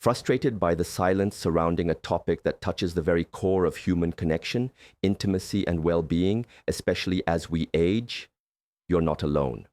Frustrated by the silence surrounding a topic that touches the very core of human connection, intimacy, and well-being, especially as we age? You're not alone.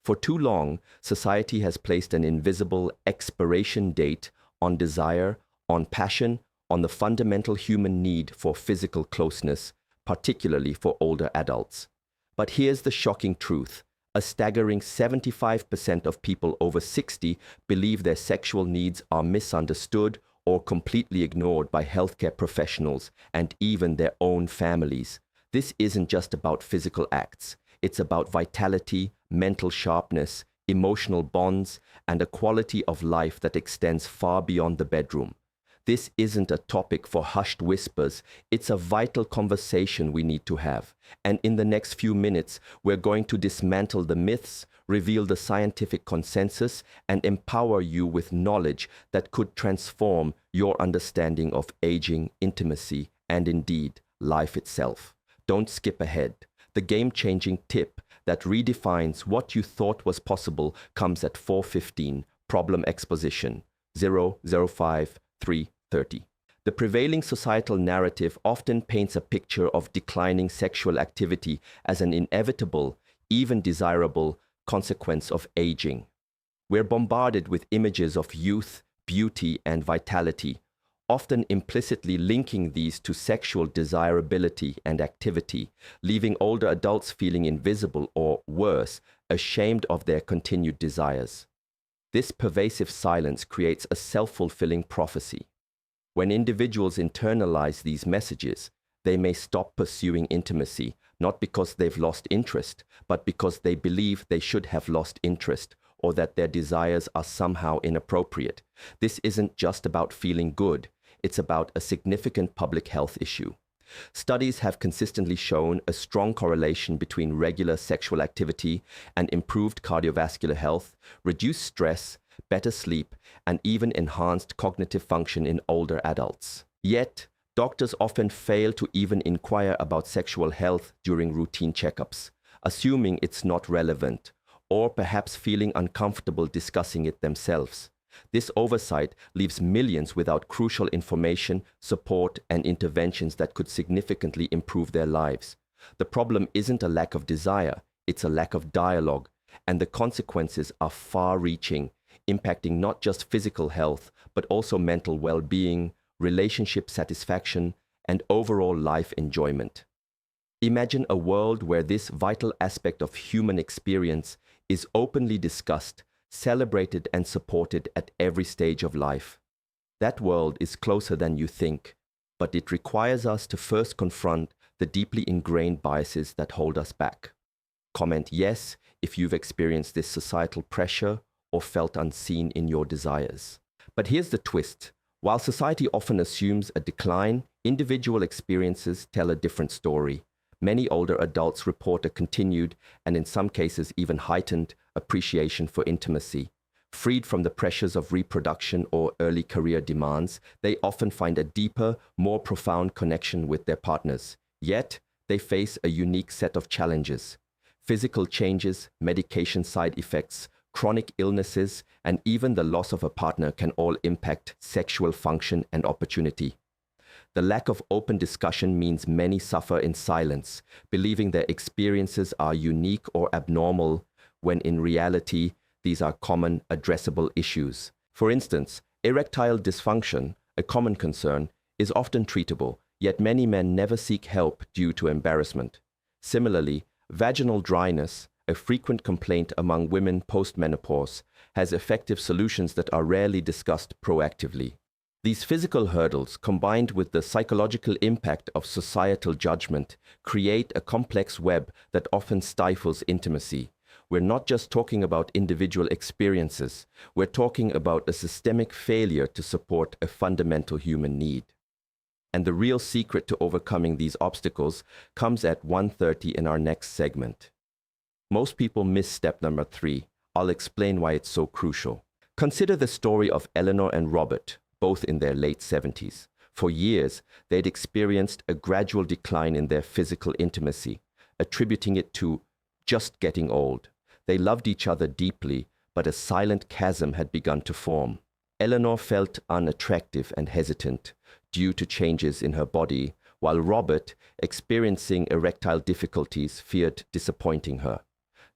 For too long, society has placed an invisible expiration date on desire, on passion, on the fundamental human need for physical closeness, particularly for older adults. But here's the shocking truth. A staggering 75% of people over 60 believe their sexual needs are misunderstood or completely ignored by healthcare professionals and even their own families. This isn't just about physical acts. It's about vitality, mental sharpness, emotional bonds, and a quality of life that extends far beyond the bedroom. This isn't a topic for hushed whispers. It's a vital conversation we need to have. And in the next few minutes, we're going to dismantle the myths, reveal the scientific consensus, and empower you with knowledge that could transform your understanding of aging, intimacy, and indeed, life itself. Don't skip ahead. The game-changing tip that redefines what you thought was possible comes at 4:15, problem exposition, 005-330. The prevailing societal narrative often paints a picture of declining sexual activity as an inevitable, even desirable, consequence of aging. We're bombarded with images of youth, beauty, and vitality, often implicitly linking these to sexual desirability and activity, leaving older adults feeling invisible or, worse, ashamed of their continued desires. This pervasive silence creates a self-fulfilling prophecy. When individuals internalize these messages, they may stop pursuing intimacy, not because they've lost interest, but because they believe they should have lost interest, or that their desires are somehow inappropriate. This isn't just about feeling good. It's about a significant public health issue. Studies have consistently shown a strong correlation between regular sexual activity and improved cardiovascular health, reduced stress, better sleep, and even enhanced cognitive function in older adults. Yet, doctors often fail to even inquire about sexual health during routine checkups, assuming it's not relevant, or perhaps feeling uncomfortable discussing it themselves. This oversight leaves millions without crucial information, support, and interventions that could significantly improve their lives. The problem isn't a lack of desire, it's a lack of dialogue, and the consequences are far-reaching, impacting not just physical health, but also mental well-being, relationship satisfaction, and overall life enjoyment. Imagine a world where this vital aspect of human experience is openly discussed, celebrated, and supported at every stage of life. That world is closer than you think, but it requires us to first confront the deeply ingrained biases that hold us back. Comment yes if you've experienced this societal pressure or felt unseen in your desires. But here's the twist. While society often assumes a decline, individual experiences tell a different story. Many older adults report a continued, and in some cases even heightened, appreciation for intimacy. Freed from the pressures of reproduction or early career demands, they often find a deeper, more profound connection with their partners. Yet, they face a unique set of challenges. Physical changes, medication side effects, chronic illnesses, and even the loss of a partner can all impact sexual function and opportunity. The lack of open discussion means many suffer in silence, believing their experiences are unique or abnormal, when in reality, these are common, addressable issues. For instance, erectile dysfunction, a common concern, is often treatable, yet many men never seek help due to embarrassment. Similarly, vaginal dryness, a frequent complaint among women post-menopause, has effective solutions that are rarely discussed proactively. These physical hurdles, combined with the psychological impact of societal judgment, create a complex web that often stifles intimacy. We're not just talking about individual experiences, we're talking about a systemic failure to support a fundamental human need. And the real secret to overcoming these obstacles comes at 1:30 in our next segment. Most people miss step number 3. I'll explain why it's so crucial. Consider the story of Eleanor and Robert, both in their late 70s. For years, they'd experienced a gradual decline in their physical intimacy, attributing it to just getting old. They loved each other deeply, but a silent chasm had begun to form. Eleanor felt unattractive and hesitant due to changes in her body, while Robert, experiencing erectile difficulties, feared disappointing her.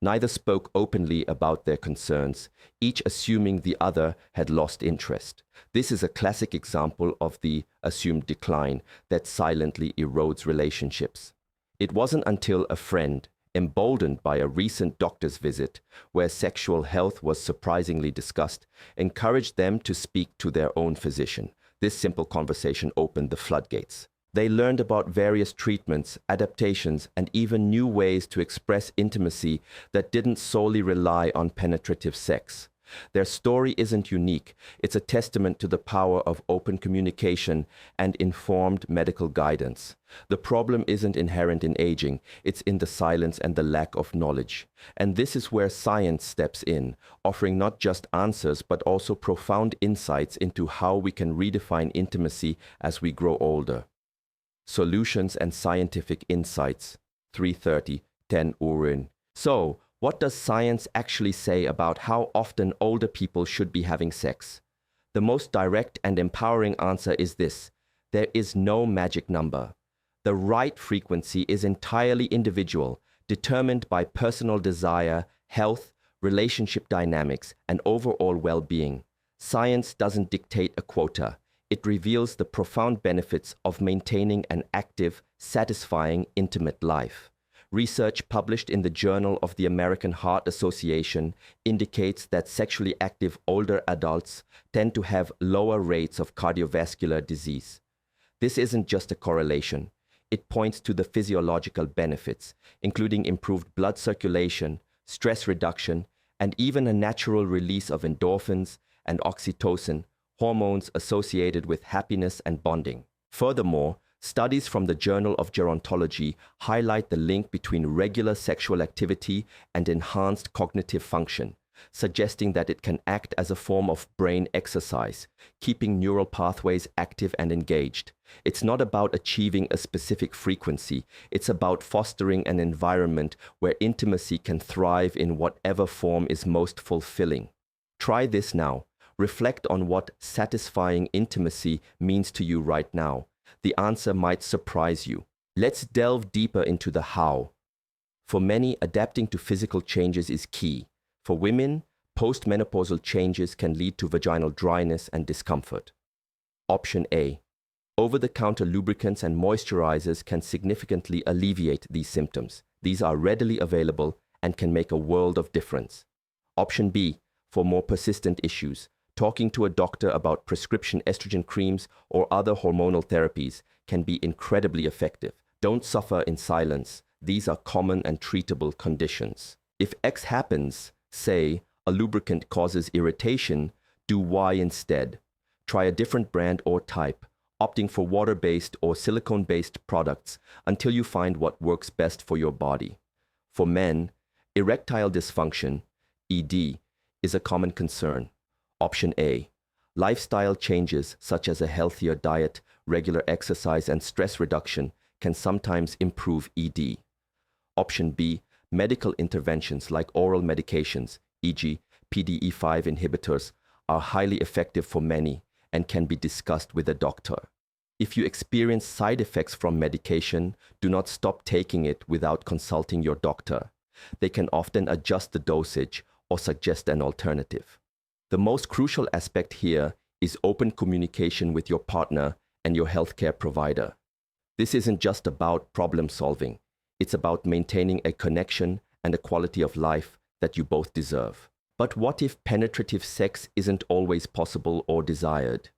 Neither spoke openly about their concerns, each assuming the other had lost interest. This is a classic example of the assumed decline that silently erodes relationships. It wasn't until a friend, emboldened by a recent doctor's visit, where sexual health was surprisingly discussed, encouraged them to speak to their own physician. This simple conversation opened the floodgates. They learned about various treatments, adaptations, and even new ways to express intimacy that didn't solely rely on penetrative sex. Their story isn't unique. It's a testament to the power of open communication and informed medical guidance. The problem isn't inherent in aging. It's in the silence and the lack of knowledge. And this is where science steps in, offering not just answers, but also profound insights into how we can redefine intimacy as we grow older. Solutions and Scientific Insights, 330, 10 Urin. So, what does science actually say about how often older people should be having sex? The most direct and empowering answer is this: there is no magic number. The right frequency is entirely individual, determined by personal desire, health, relationship dynamics, and overall well-being. Science doesn't dictate a quota. It reveals the profound benefits of maintaining an active, satisfying, intimate life. Research published in the Journal of the American Heart Association indicates that sexually active older adults tend to have lower rates of cardiovascular disease. This isn't just a correlation. It points to the physiological benefits, including improved blood circulation, stress reduction, and even a natural release of endorphins and oxytocin, hormones associated with happiness and bonding. Furthermore, studies from the Journal of Gerontology highlight the link between regular sexual activity and enhanced cognitive function, suggesting that it can act as a form of brain exercise, keeping neural pathways active and engaged. It's not about achieving a specific frequency. It's about fostering an environment where intimacy can thrive in whatever form is most fulfilling. Try this now. Reflect on what satisfying intimacy means to you right now. The answer might surprise you. Let's delve deeper into the how. For many, adapting to physical changes is key. For women, postmenopausal changes can lead to vaginal dryness and discomfort. Option A. Over-the-counter lubricants and moisturizers can significantly alleviate these symptoms. These are readily available and can make a world of difference. Option B. For more persistent issues, talking to a doctor about prescription estrogen creams or other hormonal therapies can be incredibly effective. Don't suffer in silence. These are common and treatable conditions. If X happens, say a lubricant causes irritation, do Y instead. Try a different brand or type, opting for water-based or silicone-based products until you find what works best for your body. For men, erectile dysfunction, ED, is a common concern. Option A. Lifestyle changes such as a healthier diet, regular exercise, and stress reduction can sometimes improve ED. Option B. Medical interventions like oral medications, e.g. PDE5 inhibitors, are highly effective for many and can be discussed with a doctor. If you experience side effects from medication, do not stop taking it without consulting your doctor. They can often adjust the dosage or suggest an alternative. The most crucial aspect here is open communication with your partner and your healthcare provider. This isn't just about problem solving. It's about maintaining a connection and a quality of life that you both deserve. But what if penetrative sex isn't always possible or desired?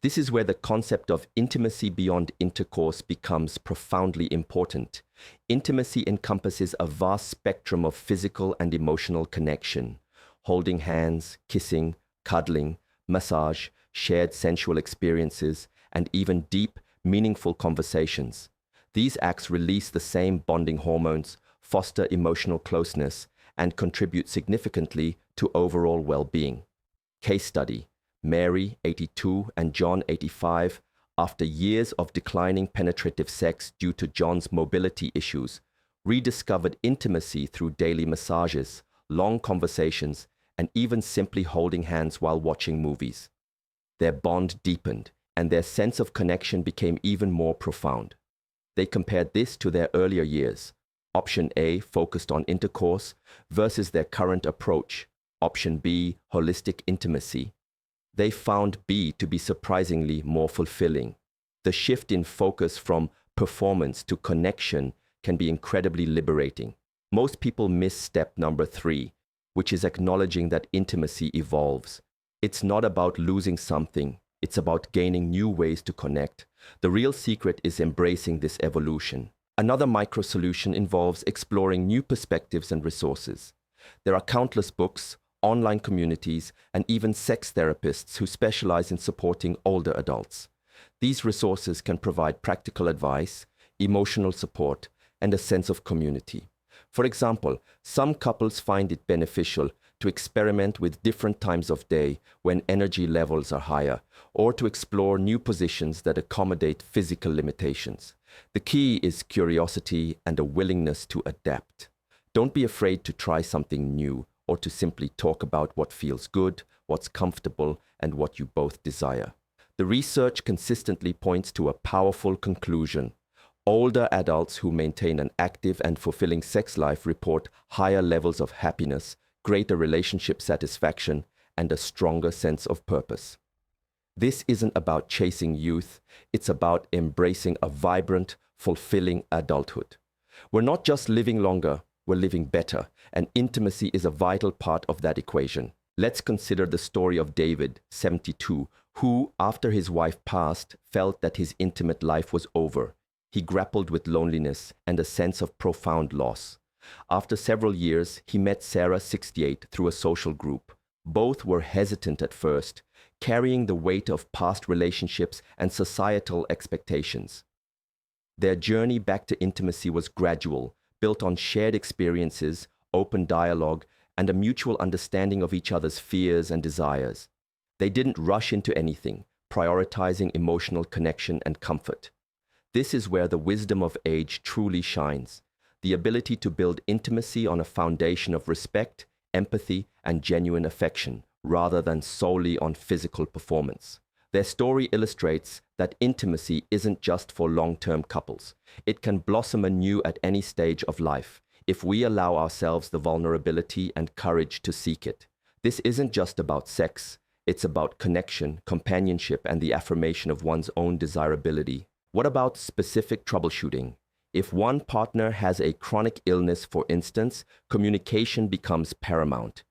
This is where the concept of intimacy beyond intercourse becomes profoundly important. Intimacy encompasses a vast spectrum of physical and emotional connection. Holding hands, kissing, cuddling, massage, shared sensual experiences, and even deep, meaningful conversations. These acts release the same bonding hormones, foster emotional closeness, and contribute significantly to overall well-being. Case study: Mary, 82, and John, 85, after years of declining penetrative sex due to John's mobility issues, rediscovered intimacy through daily massages, long conversations, and even simply holding hands while watching movies. Their bond deepened, and their sense of connection became even more profound. They compared this to their earlier years. Option A focused on intercourse versus their current approach. Option B, holistic intimacy. They found B to be surprisingly more fulfilling. The shift in focus from performance to connection can be incredibly liberating. Most people miss step number 3, which is acknowledging that intimacy evolves. It's not about losing something, it's about gaining new ways to connect. The real secret is embracing this evolution. Another micro-solution involves exploring new perspectives and resources. There are countless books, online communities, and even sex therapists who specialize in supporting older adults. These resources can provide practical advice, emotional support, and a sense of community. For example, some couples find it beneficial to experiment with different times of day when energy levels are higher, or to explore new positions that accommodate physical limitations. The key is curiosity and a willingness to adapt. Don't be afraid to try something new or to simply talk about what feels good, what's comfortable, and what you both desire. The research consistently points to a powerful conclusion. Older adults who maintain an active and fulfilling sex life report higher levels of happiness, greater relationship satisfaction, and a stronger sense of purpose. This isn't about chasing youth, it's about embracing a vibrant, fulfilling adulthood. We're not just living longer, we're living better, and intimacy is a vital part of that equation. Let's consider the story of David, 72, who, after his wife passed, felt that his intimate life was over. He grappled with loneliness and a sense of profound loss. After several years, he met Sarah, 68, through a social group. Both were hesitant at first, carrying the weight of past relationships and societal expectations. Their journey back to intimacy was gradual, built on shared experiences, open dialogue, and a mutual understanding of each other's fears and desires. They didn't rush into anything, prioritizing emotional connection and comfort. This is where the wisdom of age truly shines, the ability to build intimacy on a foundation of respect, empathy, and genuine affection, rather than solely on physical performance. Their story illustrates that intimacy isn't just for long-term couples. It can blossom anew at any stage of life, if we allow ourselves the vulnerability and courage to seek it. This isn't just about sex, it's about connection, companionship, and the affirmation of one's own desirability. What about specific troubleshooting? If one partner has a chronic illness, for instance, communication becomes paramount.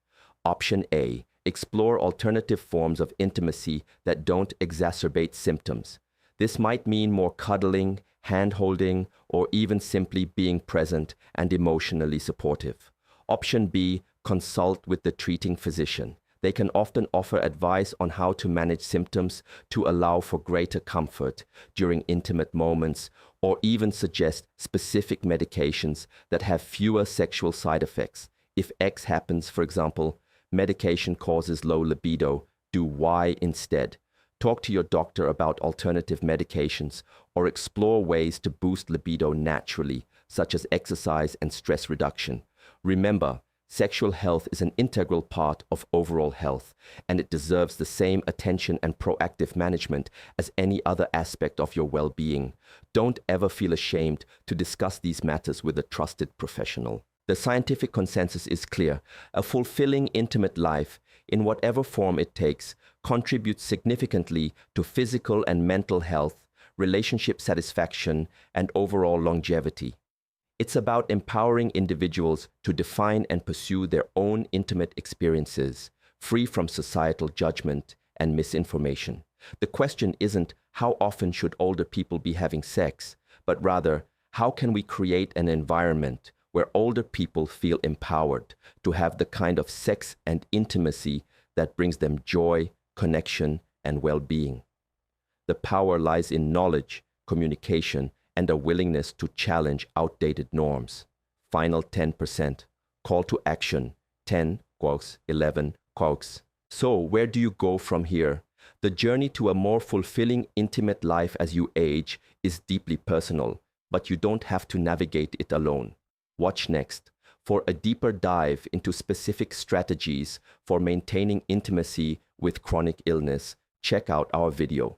Option A, explore alternative forms of intimacy that don't exacerbate symptoms. This might mean more cuddling, hand-holding, or even simply being present and emotionally supportive. Option B, consult with the treating physician. They can often offer advice on how to manage symptoms to allow for greater comfort during intimate moments, or even suggest specific medications that have fewer sexual side effects. If X happens, for example, medication causes low libido, do Y instead. Talk to your doctor about alternative medications or explore ways to boost libido naturally, such as exercise and stress reduction. Remember, sexual health is an integral part of overall health, and it deserves the same attention and proactive management as any other aspect of your well-being. Don't ever feel ashamed to discuss these matters with a trusted professional. The scientific consensus is clear. A fulfilling, intimate life, in whatever form it takes, contributes significantly to physical and mental health, relationship satisfaction, and overall longevity. It's about empowering individuals to define and pursue their own intimate experiences, free from societal judgment and misinformation. The question isn't how often should older people be having sex, but rather how can we create an environment where older people feel empowered to have the kind of sex and intimacy that brings them joy, connection, and well-being. The power lies in knowledge, communication, and a willingness to challenge outdated norms. Final 10%. Call to action. 10, quotes, 11, quotes. So where do you go from here? The journey to a more fulfilling, intimate life as you age is deeply personal, but you don't have to navigate it alone. Watch next for a deeper dive into specific strategies for maintaining intimacy with chronic illness, check out our video,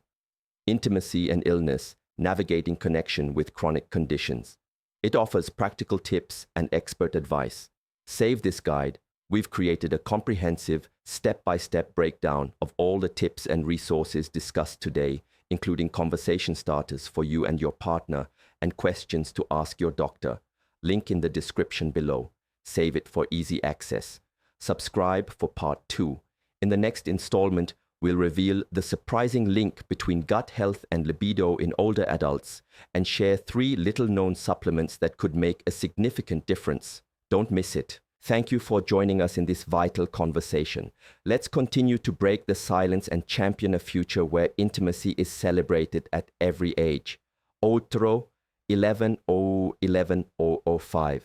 Intimacy and Illness, Navigating Connection with Chronic Conditions. It offers practical tips and expert advice. Save this guide. We've created a comprehensive, step-by-step breakdown of all the tips and resources discussed today, including conversation starters for you and your partner and questions to ask your doctor. Link in the description below. Save it for easy access. Subscribe for part 2. In the next installment, we'll reveal the surprising link between gut health and libido in older adults and share 3 little-known supplements that could make a significant difference. Don't miss it. Thank you for joining us in this vital conversation. Let's continue to break the silence and champion a future where intimacy is celebrated at every age. Outro 11:11:05.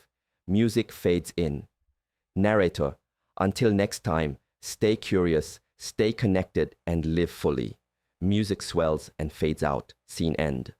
Music fades in. Narrator, until next time, stay curious, stay connected, and live fully. Music swells and fades out. Scene end.